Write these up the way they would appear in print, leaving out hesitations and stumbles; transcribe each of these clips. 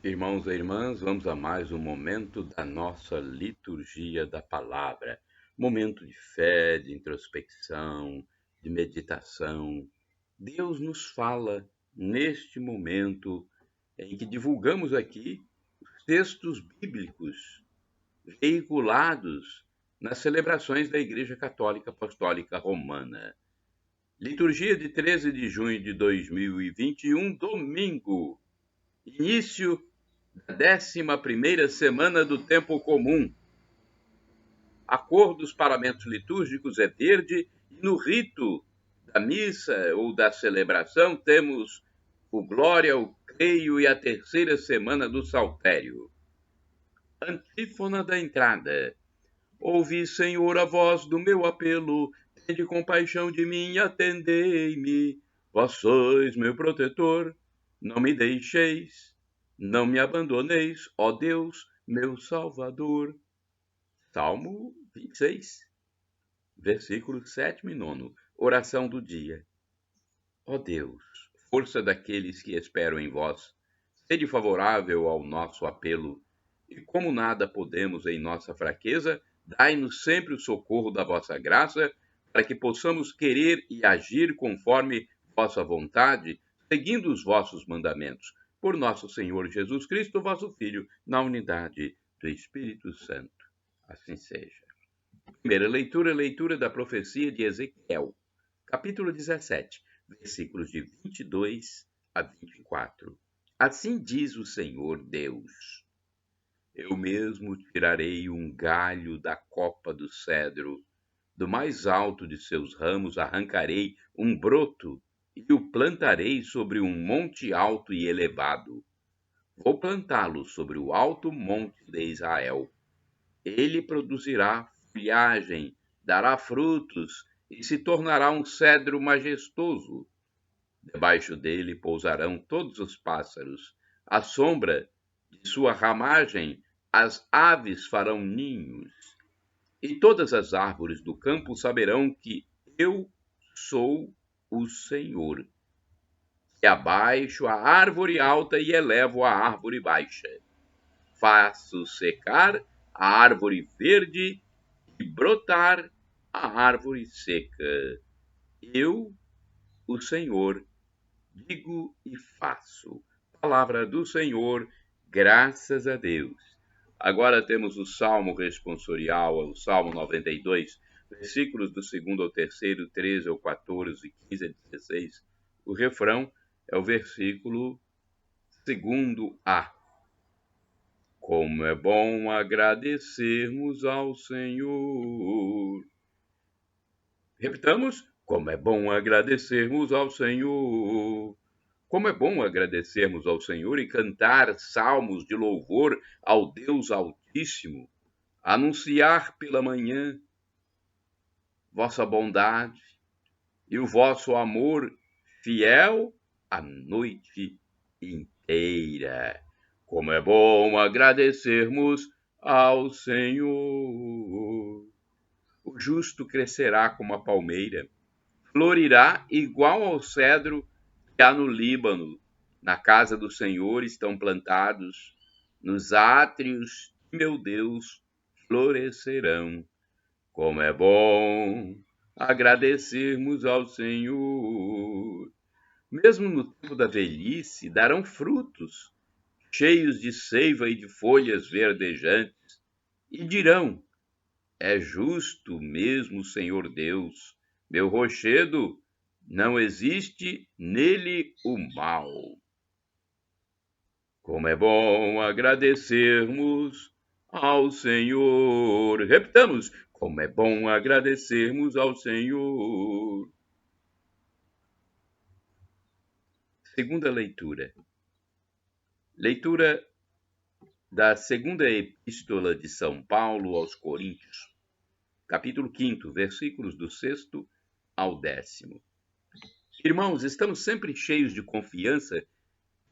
Irmãos e irmãs, vamos a mais um momento da nossa liturgia da palavra. Momento de fé, de introspecção, de meditação. Deus nos fala neste momento em que divulgamos aqui os textos bíblicos veiculados nas celebrações da Igreja Católica Apostólica Romana. Liturgia de 13 de junho de 2021, domingo. Início da 11ª semana do tempo comum. A cor dos paramentos litúrgicos é verde e no rito da missa ou da celebração temos o Glória, o Creio e a terceira semana do Saltério. Antífona da entrada. Ouvi, Senhor, a voz do meu apelo, tende compaixão de mim e atendei-me. Vós sois meu protetor, não me deixeis, não me abandoneis, ó Deus, meu Salvador. Salmo 26, versículos 7 e 9. Oração do dia. Ó Deus, força daqueles que esperam em vós, sede favorável ao nosso apelo, e como nada podemos em nossa fraqueza, dai-nos sempre o socorro da vossa graça, para que possamos querer e agir conforme vossa vontade, seguindo os vossos mandamentos. Por nosso Senhor Jesus Cristo, vosso Filho, na unidade do Espírito Santo. Assim seja. Primeira leitura, leitura da profecia de Ezequiel, capítulo 17, versículos de 22 a 24. Assim diz o Senhor Deus: eu mesmo tirarei um galho da copa do cedro, do mais alto de seus ramos arrancarei um broto e o plantarei sobre um monte alto e elevado. Vou plantá-lo sobre o alto monte de Israel. Ele produzirá folhagem, dará frutos e se tornará um cedro majestoso. Debaixo dele pousarão todos os pássaros. À sombra de sua ramagem, as aves farão ninhos. E todas as árvores do campo saberão que eu sou o Senhor, que abaixo a árvore alta e elevo a árvore baixa. Faço secar a árvore verde e brotar a árvore seca. Eu, o Senhor, digo e faço. Palavra do Senhor, graças a Deus. Agora temos o Salmo responsorial, o Salmo 92, versículos do 2º ao 3º, 13 ao 14, 15 a 16. O refrão é o versículo 2a. Como é bom agradecermos ao Senhor. Repitamos, como é bom agradecermos ao Senhor. Como é bom agradecermos ao Senhor e cantar salmos de louvor ao Deus Altíssimo, anunciar pela manhã vossa bondade e o vosso amor fiel a noite inteira. Como é bom agradecermos ao Senhor. O justo crescerá como a palmeira, florirá igual ao cedro que há no Líbano. Na casa do Senhor estão plantados, nos átrios de meu Deus florescerão. Como é bom agradecermos ao Senhor. Mesmo no tempo da velhice, darão frutos, cheios de seiva e de folhas verdejantes, e dirão: é justo mesmo o Senhor Deus, meu rochedo, não existe nele o mal. Como é bom agradecermos ao Senhor. Repitamos, como é bom agradecermos ao Senhor. Segunda leitura. Leitura da segunda epístola de São Paulo aos Coríntios, capítulo 5, versículos do 6º ao 10º. Irmãos, estamos sempre cheios de confiança,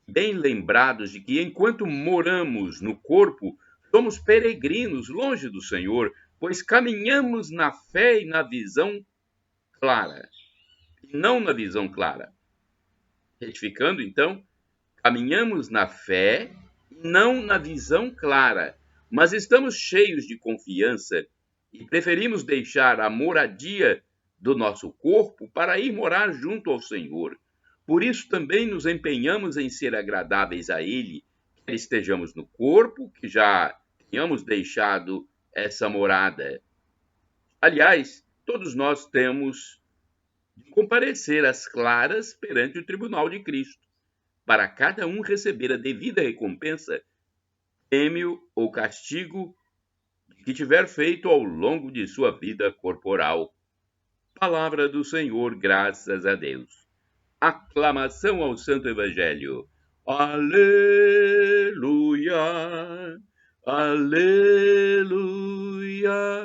bem lembrados de que enquanto moramos no corpo, somos peregrinos longe do Senhor, pois caminhamos na fé e na visão clara, e não na visão clara. Retificando, então, caminhamos na fé não na visão clara, mas estamos cheios de confiança e preferimos deixar a moradia do nosso corpo para ir morar junto ao Senhor. Por isso também nos empenhamos em ser agradáveis a Ele, quer estejamos no corpo, que já tenhamos deixado essa morada. Aliás, todos nós temos de comparecer às claras perante o tribunal de Cristo, para cada um receber a devida recompensa, prêmio ou castigo que tiver feito ao longo de sua vida corporal. Palavra do Senhor, graças a Deus. Aclamação ao Santo Evangelho. Aleluia, aleluia.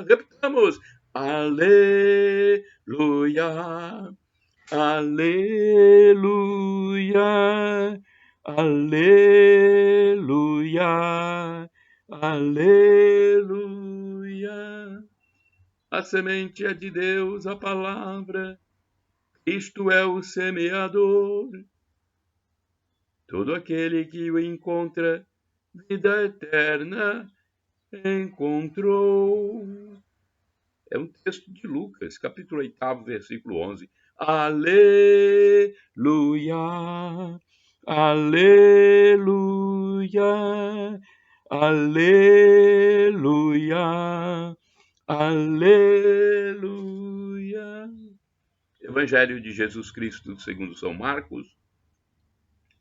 Repitamos. Aleluia, aleluia, aleluia, aleluia. A semente é de Deus, a palavra. Cristo é o semeador. Todo aquele que o encontra, vida eterna encontrou. É um texto de Lucas, capítulo 8, versículo 11. Aleluia, aleluia, aleluia, aleluia. Evangelho de Jesus Cristo segundo São Marcos,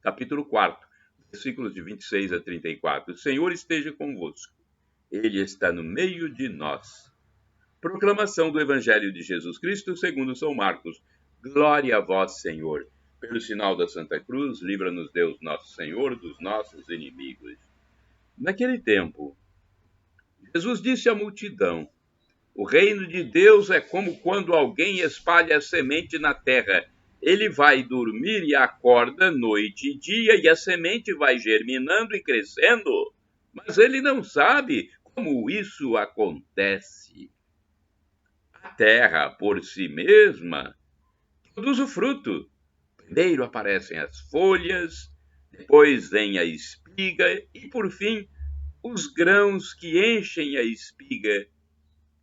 capítulo 4, versículos de 26 a 34. O Senhor esteja convosco. Ele está no meio de nós. Proclamação do Evangelho de Jesus Cristo segundo São Marcos. Glória a vós, Senhor. Pelo sinal da Santa Cruz, livra-nos Deus nosso Senhor dos nossos inimigos. Naquele tempo, Jesus disse à multidão: o reino de Deus é como quando alguém espalha a semente na terra. Ele vai dormir e acorda noite e dia, e a semente vai germinando e crescendo, mas ele não sabe como isso acontece. A terra, por si mesma, produz o fruto. Primeiro aparecem as folhas, depois vem a espiga e, por fim, os grãos que enchem a espiga.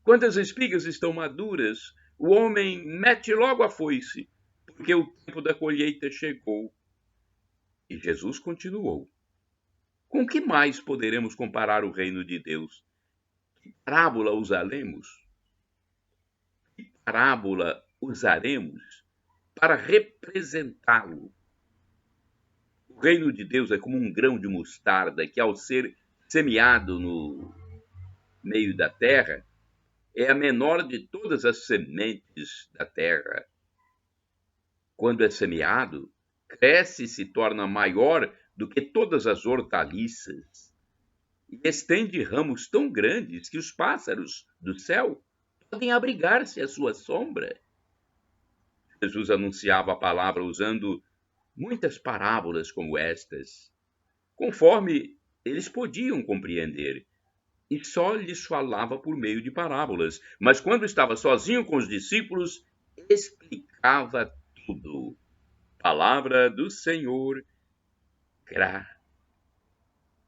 Quando as espigas estão maduras, o homem mete logo a foice, porque o tempo da colheita chegou. E Jesus continuou: com que mais poderemos comparar o reino de Deus? Que parábola usaremos? Que parábola usaremos para representá-lo? O reino de Deus é como um grão de mostarda que, ao ser semeado no meio da terra, é a menor de todas as sementes da terra. Quando é semeado, cresce e se torna maior do que todas as hortaliças e estende ramos tão grandes que os pássaros do céu podem abrigar-se à sua sombra. Jesus anunciava a palavra usando muitas parábolas como estas, conforme eles podiam compreender, e só lhes falava por meio de parábolas. Mas quando estava sozinho com os discípulos, explicava tudo. Palavra do Senhor,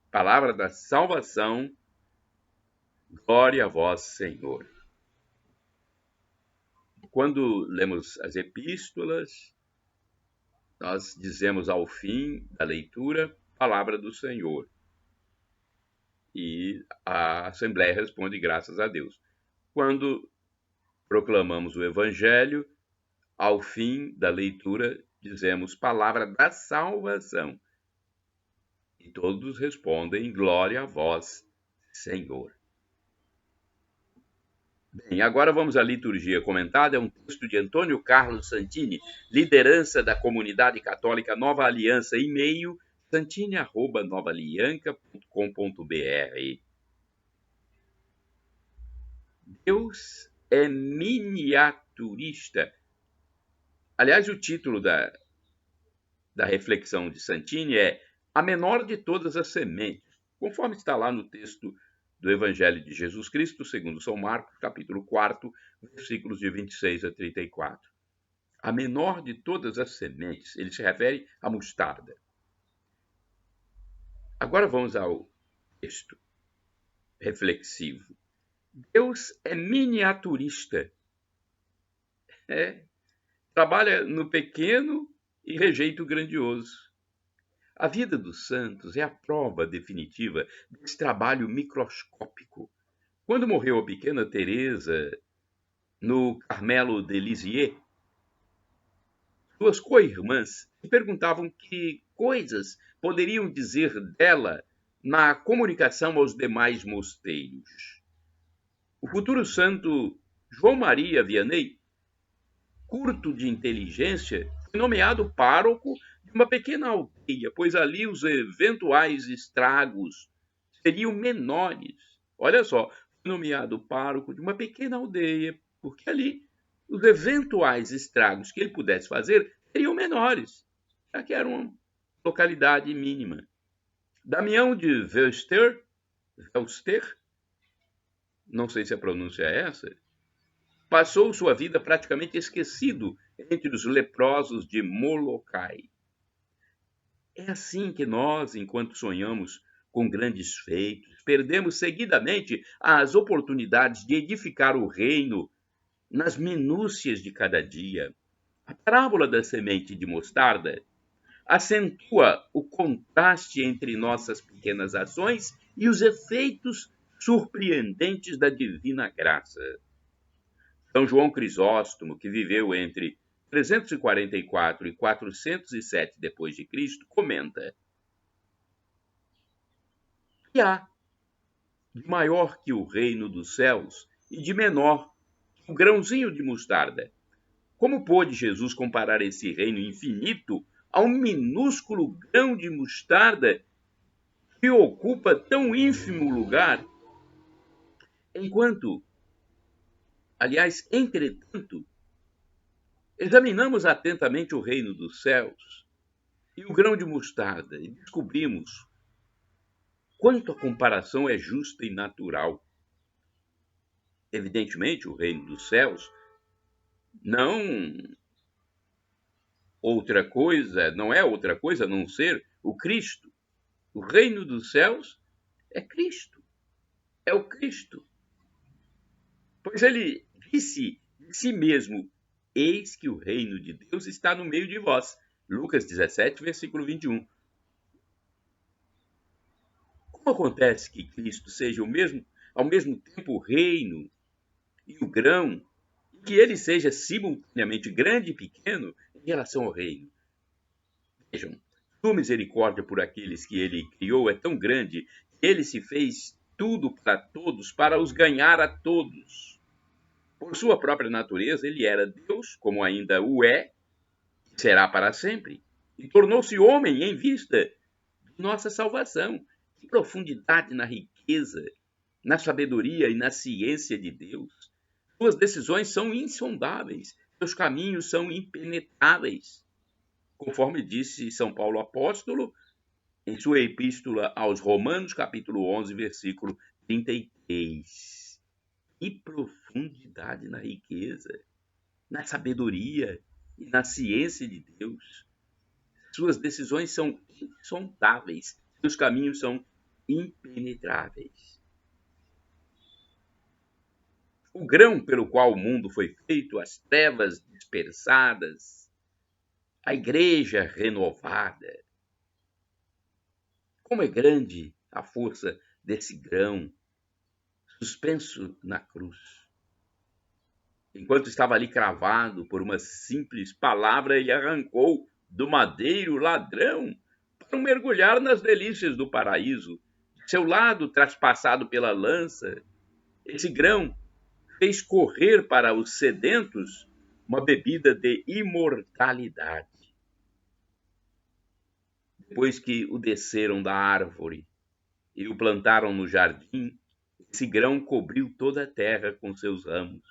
palavra da salvação, glória a vós, Senhor. Quando lemos as epístolas, nós dizemos ao fim da leitura, palavra do Senhor. E a Assembleia responde graças a Deus. Quando proclamamos o Evangelho, ao fim da leitura, dizemos palavra da salvação. E todos respondem glória a vós, Senhor. Bem, agora vamos à liturgia comentada. É um texto de Antônio Carlos Santini, liderança da comunidade católica Nova Aliança, e-mail santini@novaalianca.com.br. Deus é miniaturista. Aliás, o título da reflexão de Santini é a menor de todas as sementes, conforme está lá no texto do Evangelho de Jesus Cristo, segundo São Marcos, capítulo 4, versículos de 26 a 34. A menor de todas as sementes, ele se refere à mostarda. Agora vamos ao texto reflexivo. Deus é miniaturista. Trabalha no pequeno e rejeita o grandioso. A vida dos santos é a prova definitiva desse trabalho microscópico. Quando morreu a pequena Teresa no Carmelo de Lisieux, suas co-irmãs se perguntavam que coisas poderiam dizer dela na comunicação aos demais mosteiros. O futuro santo João Maria Vianney, curto de inteligência, foi nomeado pároco de uma pequena aldeia, pois ali os eventuais estragos seriam menores. Olha só, foi nomeado pároco de uma pequena aldeia, porque ali os eventuais estragos que ele pudesse fazer seriam menores, já que era uma localidade mínima. Damião de Velster, não sei se a pronúncia é essa, passou sua vida praticamente esquecido entre os leprosos de Molokai. É assim que nós, enquanto sonhamos com grandes feitos, perdemos seguidamente as oportunidades de edificar o reino nas minúcias de cada dia. A parábola da semente de mostarda acentua o contraste entre nossas pequenas ações e os efeitos surpreendentes da divina graça. São João Crisóstomo, que viveu entre 344 e 407 depois de Cristo, comenta: "Que há de maior que o reino dos céus e de menor que o grãozinho de mostarda? Como pôde Jesus comparar esse reino infinito a um minúsculo grão de mostarda que ocupa tão ínfimo lugar? Entretanto, examinamos atentamente o reino dos céus e o grão de mostarda e descobrimos quanto a comparação é justa e natural. Evidentemente, o reino dos céus não é outra coisa a não ser o Cristo. O reino dos céus é Cristo, é o Cristo. Pois ele disse de si mesmo: eis que o reino de Deus está no meio de vós. Lucas 17, versículo 21. Como acontece que Cristo seja ao mesmo tempo o reino e o grão, e que ele seja simultaneamente grande e pequeno em relação ao reino? Vejam, sua misericórdia por aqueles que ele criou é tão grande que ele se fez tudo para todos, para os ganhar a todos. Por sua própria natureza, ele era Deus, como ainda o é, e será para sempre, e tornou-se homem em vista de nossa salvação. Que profundidade na riqueza, na sabedoria e na ciência de Deus! Suas decisões são insondáveis, seus caminhos são impenetráveis. Conforme disse São Paulo apóstolo em sua epístola aos Romanos, capítulo 11, versículo 33. Que profundidade na riqueza, na sabedoria e na ciência de Deus! Suas decisões são insondáveis, seus caminhos são impenetráveis. O grão pelo qual o mundo foi feito, as trevas dispersadas, a igreja renovada. Como é grande a força desse grão suspenso na cruz. Enquanto estava ali cravado por uma simples palavra, ele arrancou do madeiro ladrão para mergulhar nas delícias do paraíso. Seu lado traspassado pela lança, esse grão fez correr para os sedentos uma bebida de imortalidade. Depois que o desceram da árvore e o plantaram no jardim, esse grão cobriu toda a terra com seus ramos.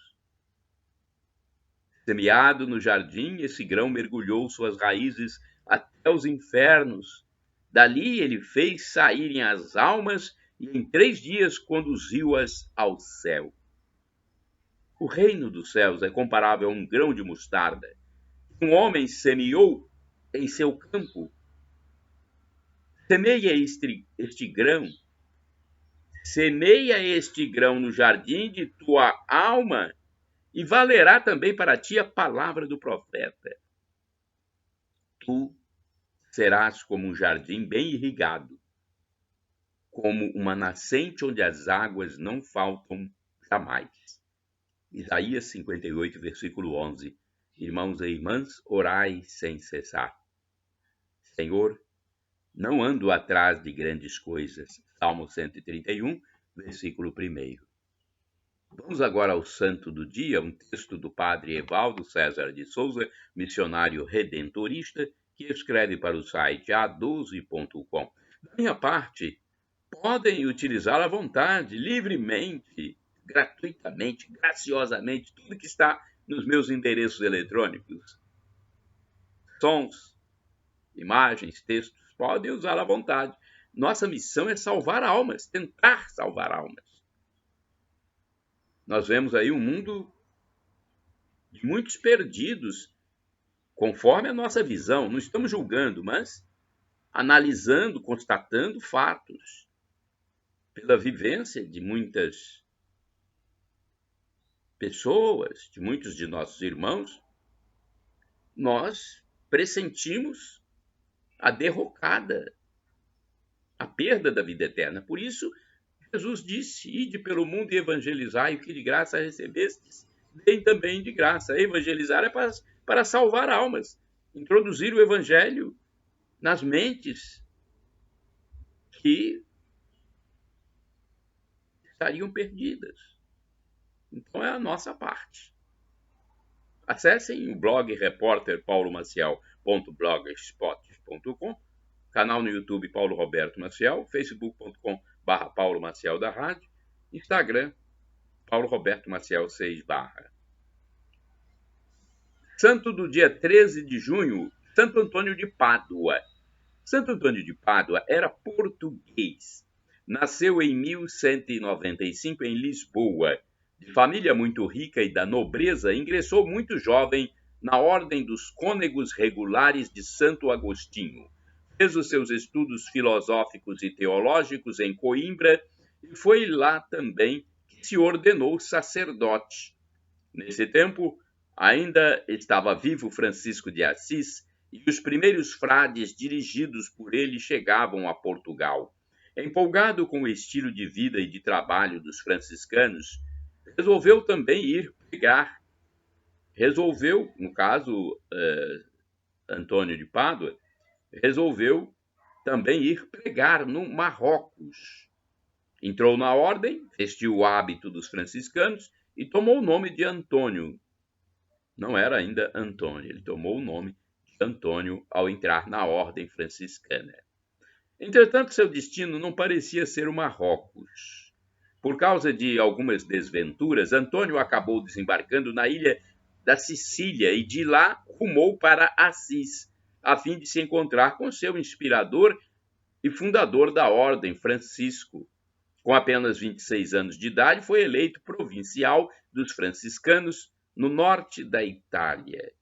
Semeado no jardim, esse grão mergulhou suas raízes até os infernos. Dali ele fez saírem as almas e em 3 dias conduziu-as ao céu. O reino dos céus é comparável a um grão de mostarda. Um homem semeou em seu campo, Semeia este grão, semeia este grão no jardim de tua alma, e valerá também para ti a palavra do profeta. Tu serás como um jardim bem irrigado, como uma nascente onde as águas não faltam jamais. Isaías 58, versículo 11. Irmãos e irmãs, orai sem cessar. Senhor, não ando atrás de grandes coisas. Salmo 131, versículo 1. Vamos agora ao santo do dia, um texto do padre Evaldo César de Souza, missionário redentorista, que escreve para o site a12.com. Da minha parte, podem utilizá-la à vontade, livremente, gratuitamente, graciosamente, tudo que está nos meus endereços eletrônicos. Sons, imagens, textos, podem usá-la à vontade. Nossa missão é salvar almas, tentar salvar almas. Nós vemos aí um mundo de muitos perdidos, conforme a nossa visão. Não estamos julgando, mas analisando, constatando fatos. Pela vivência de muitas pessoas, de muitos de nossos irmãos, nós pressentimos a derrocada, a perda da vida eterna. Por isso, Jesus disse: ide pelo mundo e evangelizai, o que de graça recebestes, deem também de graça. Evangelizar é para salvar almas, introduzir o evangelho nas mentes que estariam perdidas. Então é a nossa parte. Acessem o blog repórterpaulomaciel.blogspot.com, canal no YouTube Paulo Roberto Maciel, facebook.com/Paulo Maciel da Rádio, Instagram Paulo Roberto Maciel 6 /. Santo do dia 13 de junho, Santo Antônio de Pádua. Santo Antônio de Pádua era português. Nasceu em 1195 em Lisboa. De família muito rica e da nobreza, ingressou muito jovem na Ordem dos Cônegos Regulares de Santo Agostinho. Fez os seus estudos filosóficos e teológicos em Coimbra e foi lá também que se ordenou sacerdote. Nesse tempo, ainda estava vivo Francisco de Assis e os primeiros frades dirigidos por ele chegavam a Portugal. Empolgado com o estilo de vida e de trabalho dos franciscanos, resolveu também ir pregar. No caso, Antônio de Pádua, resolveu também ir pregar no Marrocos. Entrou na ordem, vestiu o hábito dos franciscanos e tomou o nome de Antônio. Não era ainda Antônio, ele tomou o nome de Antônio ao entrar na ordem franciscana. Entretanto, seu destino não parecia ser o Marrocos. Por causa de algumas desventuras, Antônio acabou desembarcando na ilha da Sicília e de lá rumou para Assis, a fim de se encontrar com seu inspirador e fundador da ordem, Francisco. Com apenas 26 anos de idade, foi eleito provincial dos franciscanos no norte da Itália.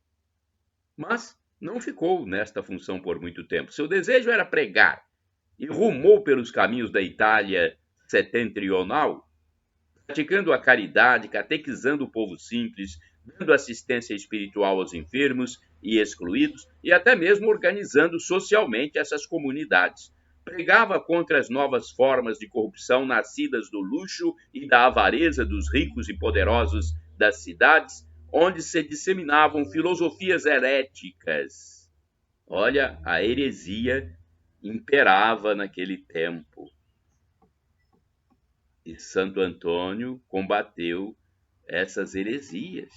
Mas não ficou nesta função por muito tempo. Seu desejo era pregar e rumou pelos caminhos da Itália setentrional, praticando a caridade, catequizando o povo simples, dando assistência espiritual aos enfermos e excluídos e até mesmo organizando socialmente essas comunidades. Pregava contra as novas formas de corrupção nascidas do luxo e da avareza dos ricos e poderosos das cidades, onde se disseminavam filosofias heréticas. Olha, a heresia imperava naquele tempo. E Santo Antônio combateu essas heresias.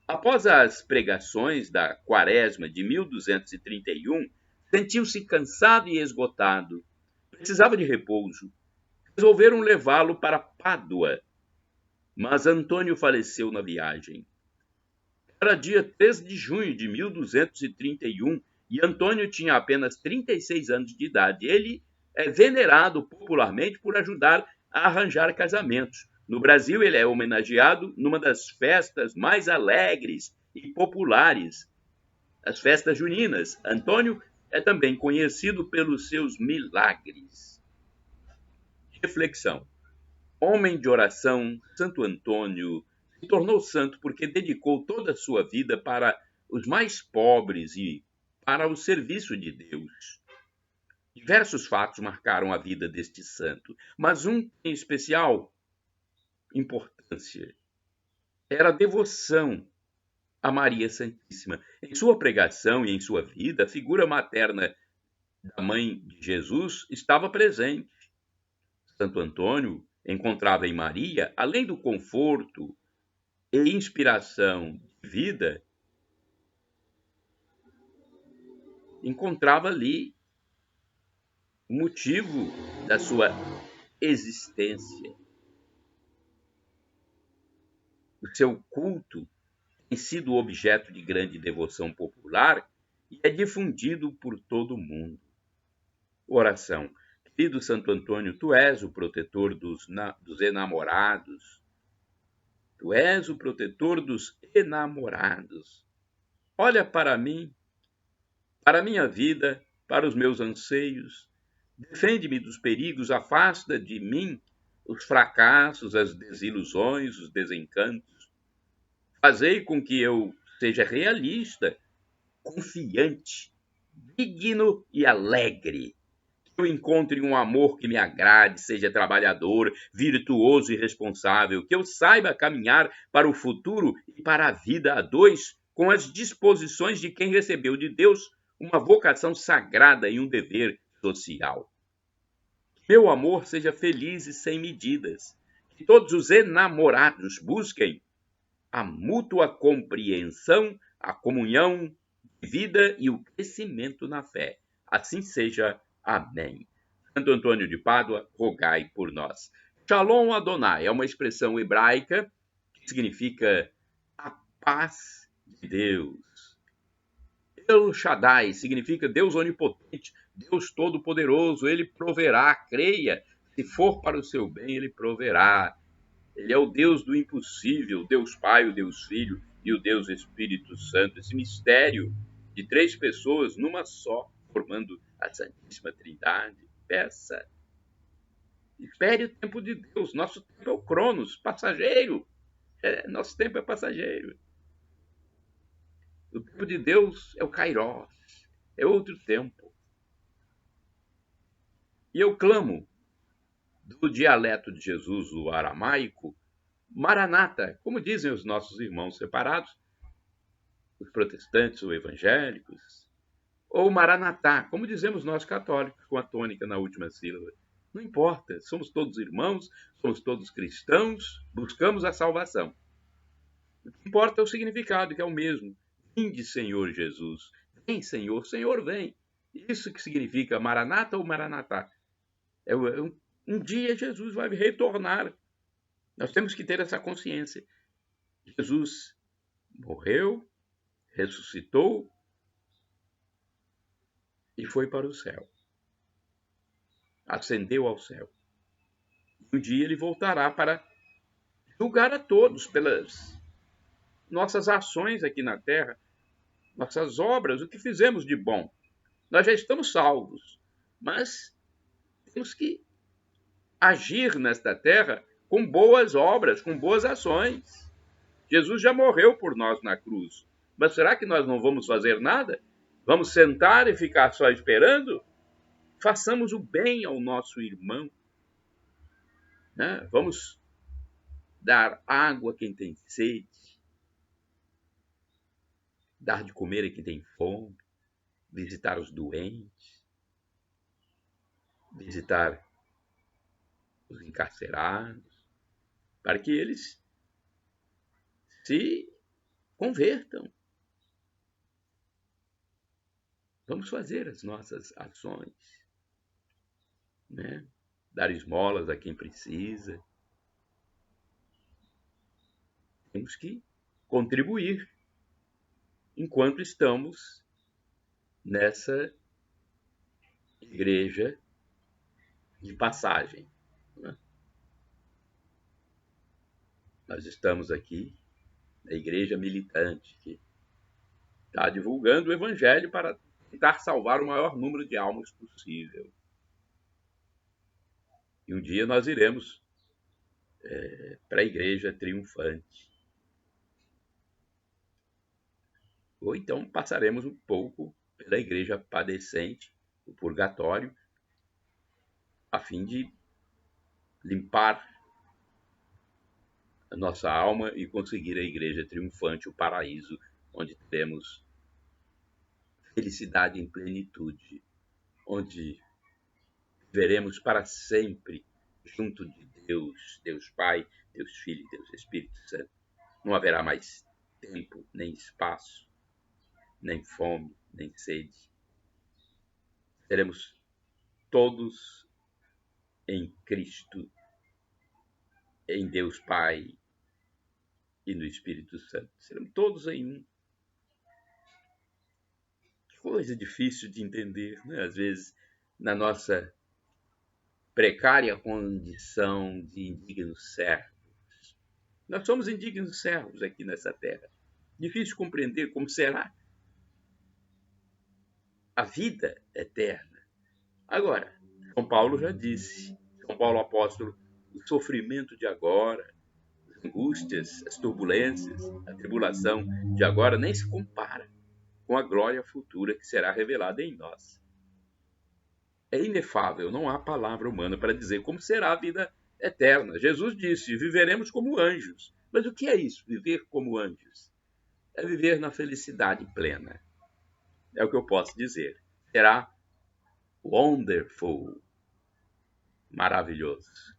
Após as pregações da Quaresma de 1231, sentiu-se cansado e esgotado. Precisava de repouso. Resolveram levá-lo para Pádua, mas Antônio faleceu na viagem. Era dia 13 de junho de 1231 e Antônio tinha apenas 36 anos de idade. Ele é venerado popularmente por ajudar a arranjar casamentos. No Brasil, ele é homenageado numa das festas mais alegres e populares, as festas juninas. Antônio é também conhecido pelos seus milagres. Reflexão. Homem de oração, Santo Antônio se tornou santo porque dedicou toda a sua vida para os mais pobres e para o serviço de Deus. Diversos fatos marcaram a vida deste santo, mas um em especial importância era a devoção a Maria Santíssima. Em sua pregação e em sua vida, a figura materna da mãe de Jesus estava presente. Santo Antônio encontrava em Maria, além do conforto e inspiração de vida, encontrava ali o motivo da sua existência. O seu culto tem sido objeto de grande devoção popular e é difundido por todo o mundo. Oração. Querido Santo Antônio, tu és o protetor dos enamorados. Tu és o protetor dos enamorados. Olha para mim, para a minha vida, para os meus anseios. Defende-me dos perigos, afasta de mim os fracassos, as desilusões, os desencantos. Fazei com que eu seja realista, confiante, digno e alegre. Que eu encontre um amor que me agrade, seja trabalhador, virtuoso e responsável. Que eu saiba caminhar para o futuro e para a vida a dois, com as disposições de quem recebeu de Deus uma vocação sagrada e um dever social. Que meu amor seja feliz e sem medidas. Que todos os enamorados busquem a mútua compreensão, a comunhão de vida e o crescimento na fé. Assim seja. Amém. Santo Antônio de Pádua, rogai por nós. Shalom Adonai é uma expressão hebraica que significa a paz de Deus. El Shaddai significa Deus onipotente, Deus todo-poderoso. Ele proverá, creia. Se for para o seu bem, ele proverá. Ele é o Deus do impossível, o Deus Pai, o Deus Filho e o Deus Espírito Santo. Esse mistério de três pessoas numa só, formando a Santíssima Trindade. Peça. Espere o tempo de Deus. Nosso tempo é o Cronos, passageiro. Nosso tempo é passageiro. O tempo de Deus é o Kairos. É outro tempo. E eu clamo do dialeto de Jesus, o aramaico, Maranata, como dizem os nossos irmãos separados, os protestantes ou evangélicos, ou Maranatá, como dizemos nós católicos, com a tônica na última sílaba. Não importa, somos todos irmãos, somos todos cristãos, buscamos a salvação. O que importa é o significado, que é o mesmo. Vinde, Senhor Jesus. Vem, Senhor. Senhor, vem. Isso que significa Maranata ou Maranatá. Um dia Jesus vai retornar. Nós temos que ter essa consciência. Jesus morreu, ressuscitou e foi para o céu. Ascendeu ao céu. Um dia ele voltará para julgar a todos pelas nossas ações aqui na terra, nossas obras, o que fizemos de bom. Nós já estamos salvos, mas temos que agir nesta terra com boas obras, com boas ações. Jesus já morreu por nós na cruz, mas será que nós não vamos fazer nada? Vamos sentar e ficar só esperando? Façamos o bem ao nosso irmão. Né? Vamos dar água a quem tem sede, dar de comer a quem tem fome, visitar os doentes, visitar os encarcerados, para que eles se convertam. Vamos fazer as nossas ações, né? Dar esmolas a quem precisa. Temos que contribuir enquanto estamos nessa igreja de passagem. Né? Nós estamos aqui na igreja militante, que está divulgando o evangelho para tentar salvar o maior número de almas possível. E um dia nós iremos para a igreja triunfante. Ou então passaremos um pouco pela igreja padecente, o purgatório, a fim de limpar a nossa alma e conseguir a igreja triunfante, o paraíso, onde teremos felicidade em plenitude, onde viveremos para sempre junto de Deus, Deus Pai, Deus Filho, Deus Espírito Santo. Não haverá mais tempo, nem espaço, nem fome, nem sede. Seremos todos em Cristo, em Deus Pai e no Espírito Santo. Seremos todos em um. Que coisa difícil de entender, né? Às vezes, na nossa precária condição de indignos servos. Nós somos indignos servos aqui nessa terra. Difícil compreender como será a vida eterna. Agora, São Paulo já disse, São Paulo apóstolo, o sofrimento de agora, as angústias, as turbulências, a tribulação de agora nem se compara com a glória futura que será revelada em nós. É inefável, não há palavra humana para dizer como será a vida eterna. Jesus disse, viveremos como anjos. Mas o que é isso, viver como anjos? É viver na felicidade plena. É o que eu posso dizer. Será wonderful, maravilhoso.